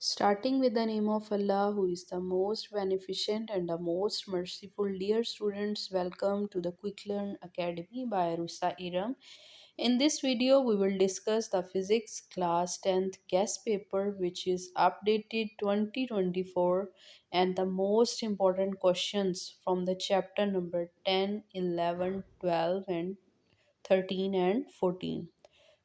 Starting with the name of Allah, who is the most beneficent and the most merciful. Dear students, welcome to the Quick Learn Academy by Rusa Iram. In this video, we will discuss the Physics Class 10th guest paper, which is updated 2024, and the most important questions from the chapter number 10, 11, 12, and 13 and 14.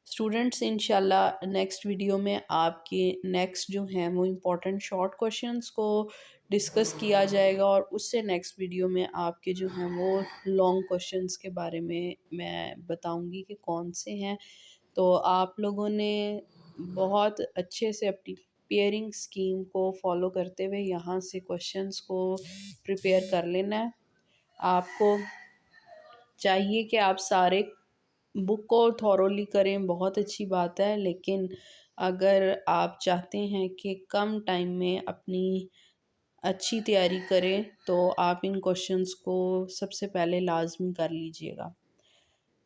Students इंशाल्लाह next video में आपके next जो हैं वो important short questions को discuss किया जाएगा और उससे नेक्स्ट वीडियो में आपके जो हैं वो लॉन्ग क्वेश्चंस के बारे में मैं बताऊंगी कि कौन से हैं। तो आप लोगों ने बहुत अच्छे से अपनी पेयरिंग स्कीम को फॉलो करते हुए यहाँ से क्वेश्चंस को प्रिपेयर कर लेना है। आपको चाहिए कि आप सारे बुक को थॉरोली करें, बहुत अच्छी बात है, लेकिन अगर आप चाहते हैं कि कम टाइम में अपनी अच्छी तैयारी करें तो आप इन क्वेश्चंस को सबसे पहले लाजमी कर लीजिएगा।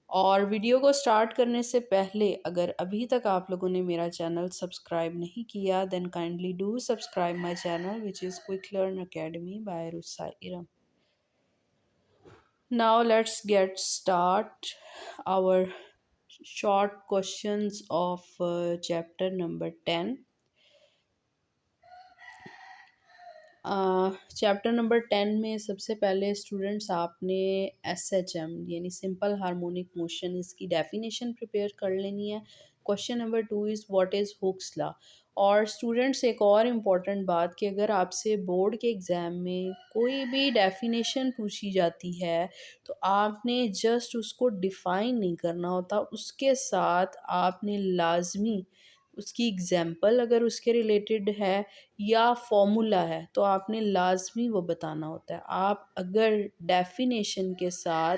और वीडियो को स्टार्ट करने से पहले अगर अभी तक आप लोगों ने मेरा चैनल सब्सक्राइब नहीं किया then kindly do subscribe my channel which is quick learn academy by Rusa Iram. Now let's get start our short questions of chapter number 10. Chapter number 10 में सबसे पहले स्टूडेंट्स आपने SHM यानी सिंपल हार्मोनिक मोशन इसकी definition prepare कर लेनी है। Question number 2 is what is Hooke's law. और स्टूडेंट्स एक और इम्पॉर्टेंट बात कि अगर आपसे बोर्ड के एग्ज़ाम में कोई भी डेफिनेशन पूछी जाती है तो आपने जस्ट उसको डिफ़ाइन नहीं करना होता, उसके साथ आपने लाजमी उसकी एग्ज़ाम्पल अगर उसके रिलेटेड है या फॉर्मूला है तो आपने लाजमी वो बताना होता है। आप अगर डेफिनेशन के साथ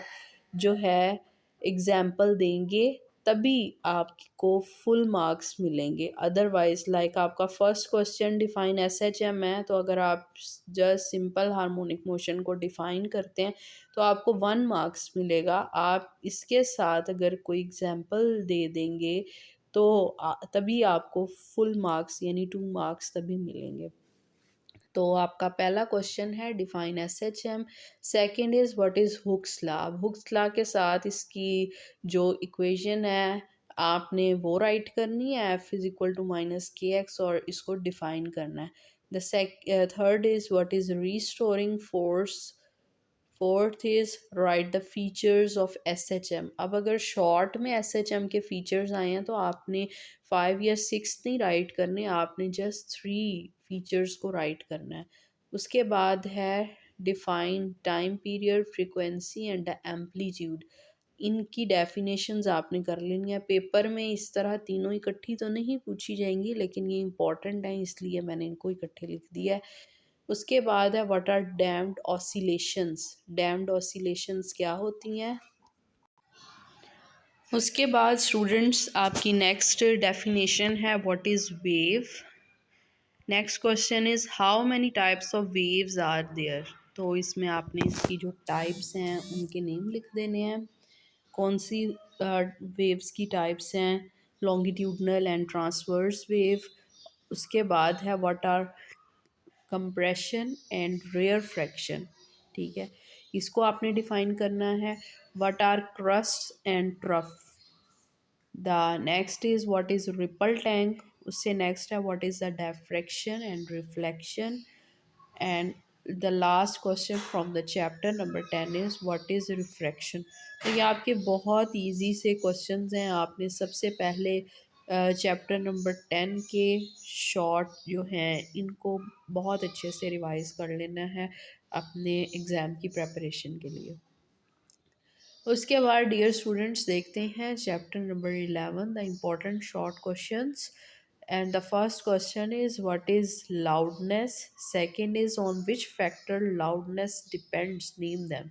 जो है एग्ज़ाम्पल देंगे तभी आपको फुल मार्क्स मिलेंगे। अदरवाइज़ लाइक आपका फर्स्ट क्वेश्चन डिफ़ाइन SHM है, तो अगर आप जस्ट सिंपल हार्मोनिक मोशन को डिफ़ाइन करते हैं तो आपको 1 मार्क्स मिलेगा। आप इसके साथ अगर कोई एग्ज़ाम्पल दे देंगे तो तभी आपको फुल मार्क्स यानी 2 मार्क्स तभी मिलेंगे। तो आपका पहला क्वेश्चन है define SHM। Second is what is Hooke's law. Hooke's law के साथ इसकी जो इक्वेशन है आपने वो राइट करनी है, F is equal to minus KX, और इसको डिफाइन करना है। Third is what is restoring force. Fourth is write the features of SHM। अब अगर शॉर्ट में SHM के फीचर्स आए हैं तो आपने 5 या 6 नहीं राइट करने, आपने जस्ट 3 फीचर्स को राइट करना है। उसके बाद है define time period, frequency and the amplitude. इनकी डेफिनेशंस आपने कर लेनी है। पेपर में इस तरह तीनों इकट्ठी तो नहीं पूछी जाएंगी, लेकिन ये इंपॉर्टेंट है इसलिए मैंने इनको इकट्ठे लिख दिया है। उसके बाद है what are damped oscillations. Damped oscillations क्या होती हैं। उसके बाद स्टूडेंट्स आपकी नेक्स्ट डेफिनेशन है what is wave. Next question is how many types of waves are there. तो इसमें आपने इसकी जो टाइप्स हैं उनके नेम लिख देने हैं। कौन सी वेव्स की टाइप्स हैं, लॉन्गिट्यूडनल एंड ट्रांसवर्स वेव। उसके बाद है what are compression and rarefaction. ठीक है, इसको आपने डिफाइन करना है। What are crest and trough. The next is what is ripple tank. उससे नेक्स्ट है what is the diffraction and reflection. And the last question from the chapter number 10 is what is refraction. तो ये आपके बहुत easy से questions हैं। आपने सबसे पहले चैप्टर नंबर 10 के शॉर्ट जो हैं इनको बहुत अच्छे से रिवाइज कर लेना है अपने एग्ज़ाम की प्रेपरेशन के लिए। उसके बाद डियर स्टूडेंट्स देखते हैं chapter number 11 the important short questions. And the first question is what is loudness. Second is on which factor loudness depends, name them.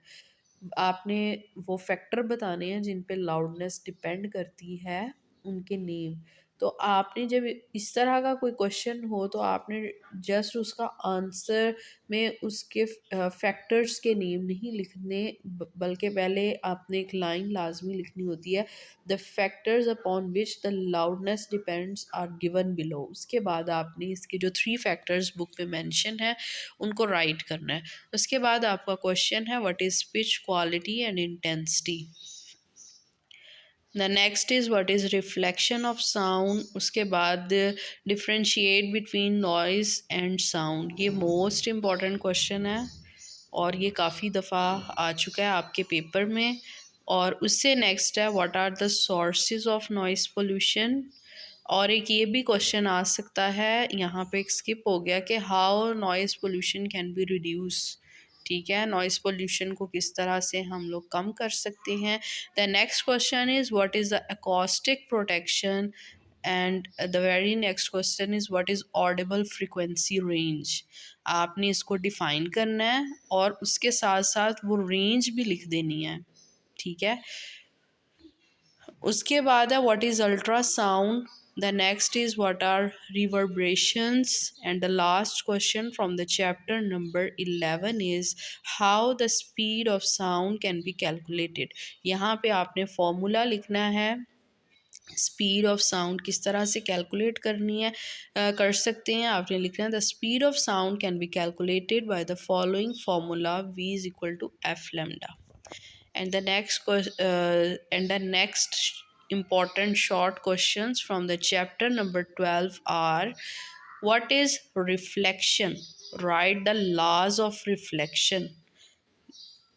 आपने वो फैक्टर बताने हैं जिन पे लाउडनेस डिपेंड करती है, उनके नेम। तो आपने जब इस तरह का कोई क्वेश्चन हो तो आपने जस्ट उसका आंसर में उसके फैक्टर्स के नेम नहीं लिखने, बल्कि पहले आपने एक लाइन लाजमी लिखनी होती है, the factors upon which the loudness depends are given below. उसके बाद आपने इसके जो 3 फैक्टर्स बुक में मेंशन है उनको राइट करना है। उसके बाद आपका क्वेश्चन है what is pitch, quality and intensity. The next is what is reflection of sound. उसके बाद differentiate between noise and sound. ये मोस्ट इम्पॉर्टेंट क्वेश्चन है और ये काफ़ी दफ़ा आ चुका है आपके पेपर में। और उससे नेक्स्ट है what are the sources of noise pollution. और एक ये भी क्वेश्चन आ सकता है, यहाँ पे एक स्किप हो गया, कि how noise pollution can be reduce. ठीक है, नॉइज़ पोल्यूशन को किस तरह से हम लोग कम कर सकते हैं। The next question is what is the acoustic protection and the very next question is what is Audible frequency range. आपने इसको डिफ़ाइन करना है और उसके साथ साथ वो रेंज भी लिख देनी है। ठीक है, उसके बाद है what is ultrasound. The next is what are reverberations and the last question from the chapter number 11 is how the speed of sound can be calculated. यहाँ पे आपने फॉर्मूला लिखना है, स्पीड ऑफ साउंड किस तरह से कैलकुलेट करनी है, कर सकते हैं। आपने लिखना है the speed of sound can be calculated by the following formula v is equal to F lambda. And the next important short questions from the chapter number 12 are what is reflection? Write the laws of reflection.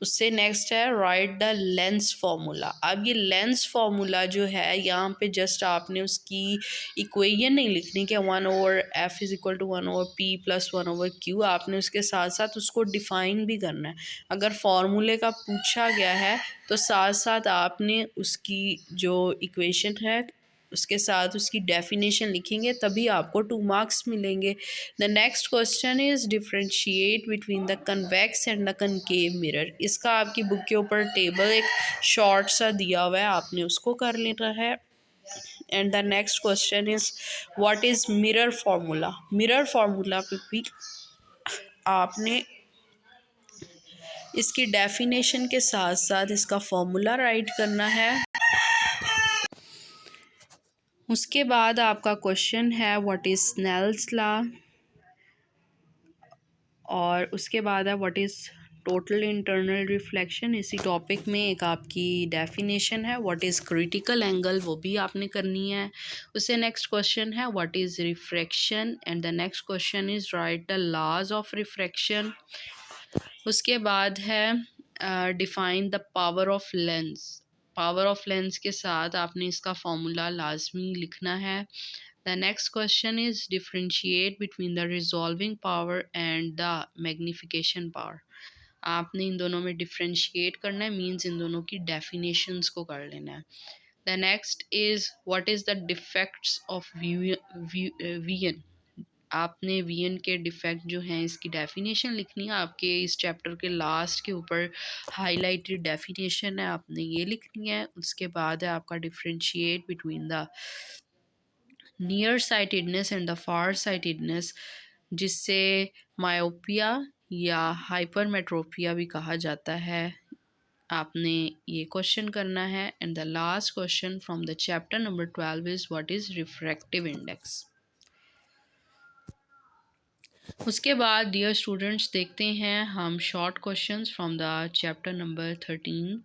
उससे next है right the lens formula. अब ये lens formula जो है यहाँ पे just आपने उसकी इक्वेशन नहीं लिखनी कि 1/f is equal to 1/p plus 1/q। आपने उसके साथ साथ उसको डिफ़ाइन भी करना है। अगर फार्मूले का पूछा गया है तो साथ साथ आपने उसकी जो इक्वेशन है उसके साथ उसकी डेफिनेशन लिखेंगे, तभी आपको 2 मार्क्स मिलेंगे। The next question is differentiate between the convex and the concave mirror. इसका आपकी बुक के ऊपर टेबल एक शॉर्ट सा दिया हुआ है, आपने उसको कर लेना है। And the next question is what is mirror formula. Mirror formula पे भी आपने इसकी डेफिनेशन के साथ साथ इसका फॉर्मूला राइट करना है। उसके बाद आपका क्वेश्चन है व्हाट इज़ स्नेल्स लॉ, और उसके बाद है what is total internal reflection. इसी टॉपिक में एक आपकी डेफिनेशन है व्हाट इज़ क्रिटिकल एंगल, वो भी आपने करनी है। उससे नेक्स्ट क्वेश्चन है what is refraction and the next question is write the laws of refraction. उसके बाद है define the power of lens. Power of lens के साथ आपने इसका फॉर्मूला लाजमी लिखना है। The next question is differentiate between the resolving power and the magnification power. आपने इन दोनों में डिफ्रेंशिएट करना है, मीन्स इन दोनों की डेफिनेशंस को कर लेना है। The next is what is the defects of vision. आपने वीएन के डिफेक्ट जो हैं इसकी डेफिनेशन लिखनी है। आपके इस चैप्टर के लास्ट के ऊपर हाईलाइटेड डेफिनेशन है, आपने ये लिखनी है। उसके बाद है आपका differentiate between the near sightedness and the far sightedness, जिससे मायोपिया या हाइपरमेट्रोपिया भी कहा जाता है। आपने ये क्वेश्चन करना है। And the last question from the chapter number 12 is what is refractive index. उसके बाद डियर स्टूडेंट्स देखते हैं हम short questions from the chapter number 13।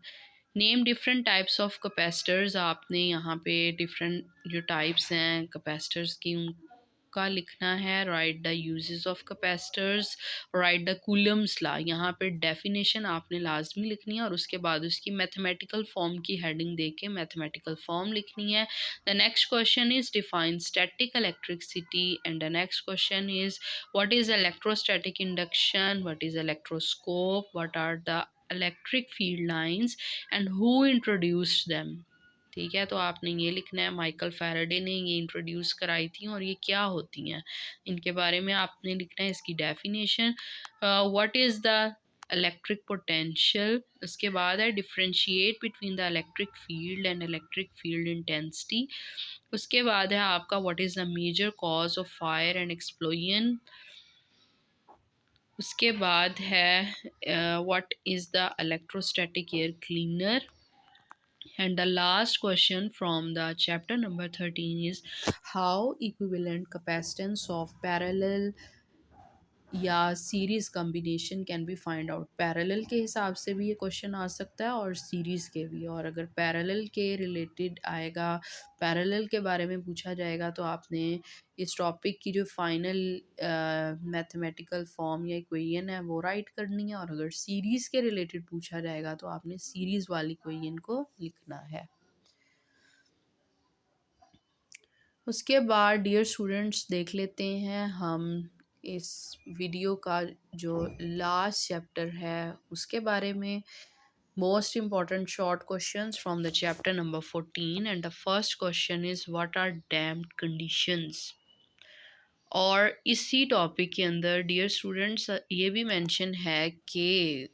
Name different types of capacitors. आपने यहाँ पे डिफरेंट जो टाइप्स हैं कैपेसिटर्स की उनका लिखना है। Right the uses of capacitors, right the Coulomb's law. यहाँ पे डेफिनेशन आपने लाजमी लिखनी है और उसके बाद उसकी मैथमेटिकल फॉर्म की हेडिंग दे के मैथमेटिकल फॉर्म लिखनी है। The next question is define static electricity and the next question is what is electrostatic induction, what is electroscope, what are the electric field lines and who introduced them। ठीक है, तो आपने ये लिखना है Michael Faraday ने ये introduce कराई थी और ये क्या होती हैं, इनके बारे में आपने लिखना है। इसकी definition what is the electric potential, उसके बाद है differentiate between the electric field and electric field intensity, उसके बाद है आपका what is the major cause of fire and explosion, उसके बाद है what is the electrostatic air cleaner, and the last question from the chapter number 13 is how equivalent capacitance of parallel या series combination can be find out. Parallel के हिसाब से भी ये question आ सकता है और सीरीज़ के भी, और अगर पैरेलल के रिलेटेड आएगा, पैरेलल के बारे में पूछा जाएगा तो आपने इस टॉपिक की जो फाइनल मैथमेटिकल फॉर्म या इक्वेशन है वो राइट करनी है, और अगर सीरीज़ के रिलेटेड पूछा जाएगा तो आपने सीरीज़ वाली इक्वेशन को लिखना है। उसके बाद डियर स्टूडेंट्स देख लेते हैं हम इस वीडियो का जो लास्ट चैप्टर है उसके बारे में। Most important short questions from the chapter number 14, and the first question is what are damped conditions. और इसी टॉपिक के अंदर डियर स्टूडेंट्स ये भी मेंशन है कि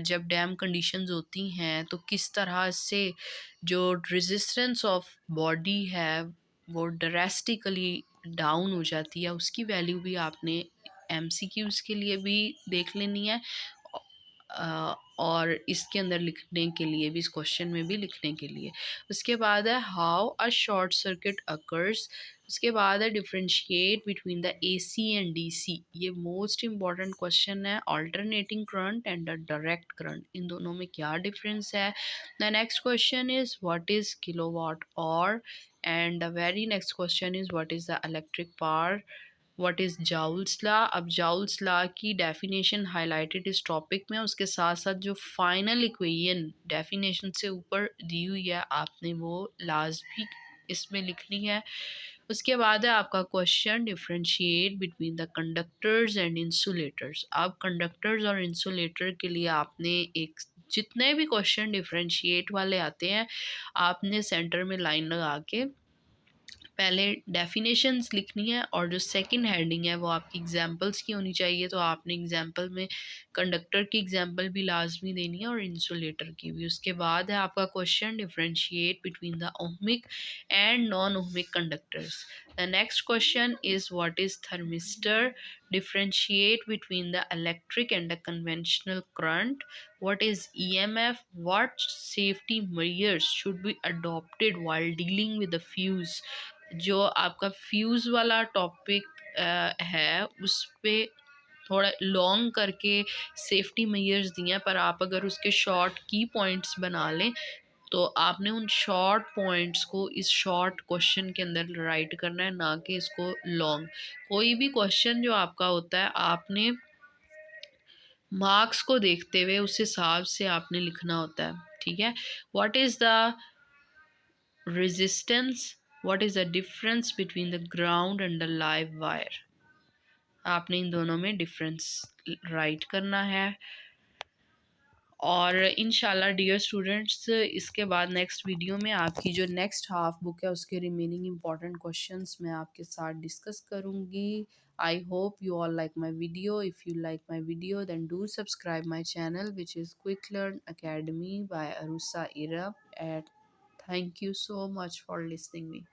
जब डैम कंडीशंस होती हैं तो किस तरह से जो रेजिस्टेंस ऑफ बॉडी है वो ड्रेस्टिकली डाउन हो जाती है, उसकी वैल्यू भी आपने एमसीक्यूज़ के लिए भी देख लेनी है, और इसके अंदर लिखने के लिए भी, इस क्वेश्चन में भी लिखने के लिए। उसके बाद है how a short circuit occurs, उसके बाद है differentiate between the AC and DC, ये मोस्ट इम्पॉर्टेंट क्वेश्चन है। Alternating current and the direct current, इन दोनों में क्या डिफरेंस है। The next question is what is kilowatt hour, and the very next question is what is the electric power, what is joules law. अब joules law की definition highlighted इस topic में, उसके साथ साथ जो फाइनल इक्वेशन डेफिनेशन से ऊपर दी हुई है आपने वो लाजमी इसमें लिखनी है। उसके बाद है आपका question differentiate between the conductors and insulators. अब कंडक्टर्स और इंसुलेटर के लिए आपने एक, जितने भी क्वेश्चन डिफरेंशिएट वाले आते हैं आपने सेंटर में लाइन लगा के पहले डेफिनेशंस लिखनी है, और जो सेकंड हेडिंग है वो आपकी एग्जांपल्स की होनी चाहिए, तो आपने एग्जांपल में कंडक्टर की एग्जांपल भी लाजमी देनी है और इंसुलेटर की भी। उसके बाद है आपका question differentiate between the ohmic and non ohmic conductors. The next question is what is thermistor, differentiate between the electric and the conventional current, what is EMF, what safety measures should be adopted while dealing with the fuse। जो आपका fuse वाला topic है उस पे थोड़ा long करके safety measures दिए हैं, पर आप अगर उसके शॉर्ट की पॉइंट्स बना लें तो आपने उन शॉर्ट पॉइंट्स को इस शॉर्ट क्वेश्चन के अंदर राइट करना है, ना कि इसको लॉन्ग। कोई भी क्वेश्चन जो आपका होता है आपने मार्क्स को देखते हुए उस हिसाब से आपने लिखना होता है, ठीक है। What is the resistance, what is the difference between the ground and the live wire, आपने इन दोनों में डिफरेंस राइट करना है। और इंशाल्लाह डियर स्टूडेंट्स इसके बाद नेक्स्ट वीडियो में आपकी जो नेक्स्ट हाफ बुक है उसके रिमेनिंग इंपॉर्टेंट क्वेश्चंस मैं आपके साथ डिस्कस करूँगी। I hope you all like my video. If you like my video then do subscribe my channel which is Quick Learn Academy by Arusa Irab, and thank you so much for listening me.